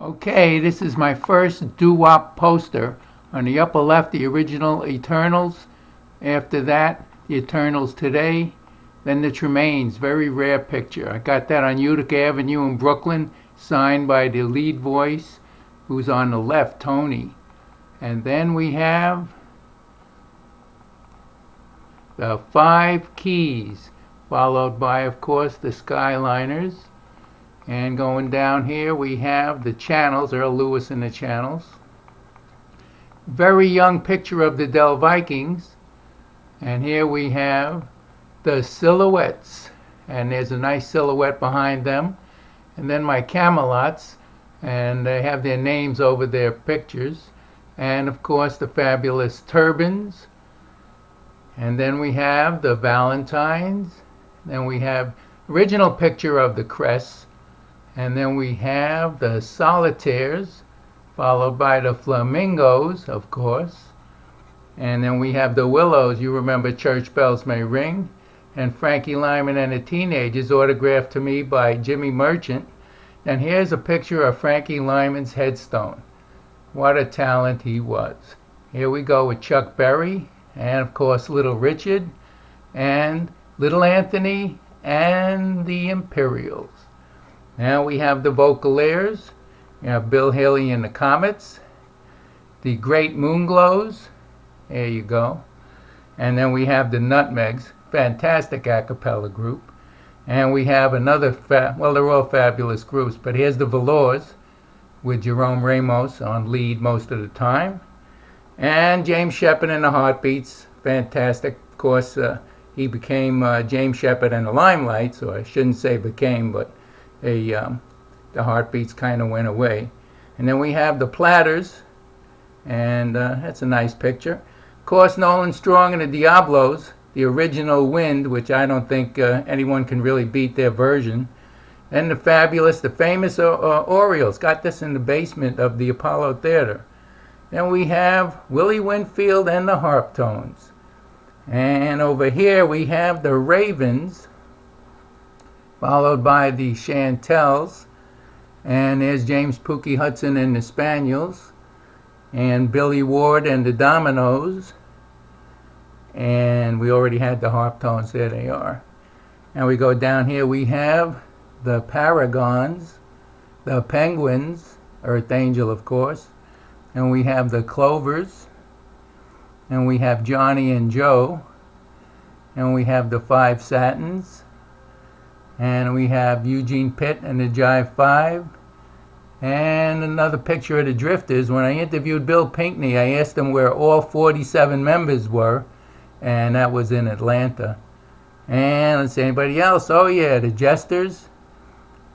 Okay, this is my first Doo Wop poster. On the upper left, the original Eternals. After that, the Eternals Today. Then the Tremaines, very rare picture. I got that on Utica Avenue in Brooklyn, signed by the lead voice, who's on the left, Tony. And then we have the Five Keys, followed by, of course, the Skyliners. And going down here, we have the Channels, Earl Lewis and the Channels. Very young picture of the Dell Vikings. And here we have the Silhouettes. And there's a nice silhouette behind them. And then my Camelots. And they have their names over their pictures. And, of course, the fabulous Turbans. And then we have the Valentines. Then we have original picture of the Crests. And then we have the Solitaires, followed by the Flamingos, of course. And then we have the Willows. You remember Church Bells May Ring. And Frankie Lyman and the Teenagers, autographed to me by Jimmy Merchant. And here's a picture of Frankie Lyman's headstone. What a talent he was. Here we go with Chuck Berry, and of course Little Richard, and Little Anthony, and the Imperials. Now we have the Vocaliers. You have Bill Haley and the Comets. The Great Moonglows. There you go. And then we have the Nutmegs. Fantastic a cappella group. And we have another, well, they're all fabulous groups, but here's the Velours with Jerome Ramos on lead most of the time. And James Shepard and the Heartbeats. Fantastic. Of course, he became James Shepard and the Limelight, so I shouldn't say became, but the Heartbeats kind of went away. And then we have the Platters, and that's a nice picture. Of course, Nolan Strong and the Diablos, the original Wind, which I don't think anyone can really beat their version. And the famous Orioles. Got this in the basement of the Apollo Theater. Then we have Willie Winfield and the Harptones. And over here we have the Ravens, followed by the Chantels, and there's James Pookie Hudson and the Spaniels, and Billy Ward and the Dominoes, and we already had the Harptones. There they are. And we go down here, we have the Paragons, the Penguins, Earth Angel of course, and we have the Clovers, and we have Johnny and Joe, and we have the Five Satins, and we have Eugene Pitt and the Jive Five. And another picture of the Drifters. When I interviewed Bill Pinkney, I asked him where all 47 members were, and that was in Atlanta. And let's see, anybody else? Oh yeah, the Jesters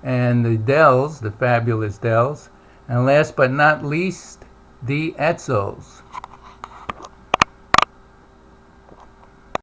and the Dells, the fabulous Dells. And last but not least, the Etzels.